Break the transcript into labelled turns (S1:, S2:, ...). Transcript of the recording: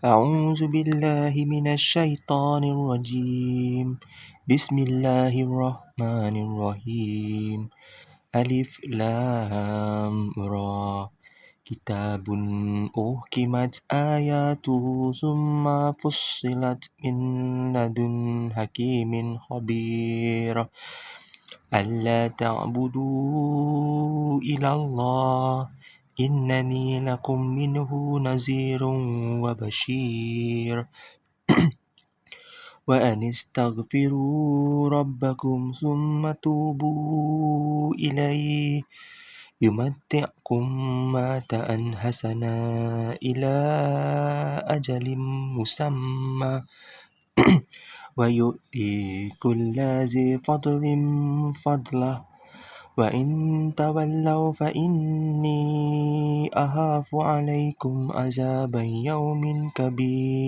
S1: أعوذ بالله من الشيطان الرجيم. بسم الله الرحمن الرحيم. ألف لام را. كتاب أحكمت آياته ثم فصلت من لدن حكيم خبير. ألا تعبدوا إلا الله إنني لكم منه نذير وبشير. وأن استغفروا ربكم ثم توبوا إليه يمتعكم متاعا حسنا إلى أجل مسمى ويؤتي كل ذي فضل فضله وإن تولوا فإني أخاف عليكم عذاب يوم كبير.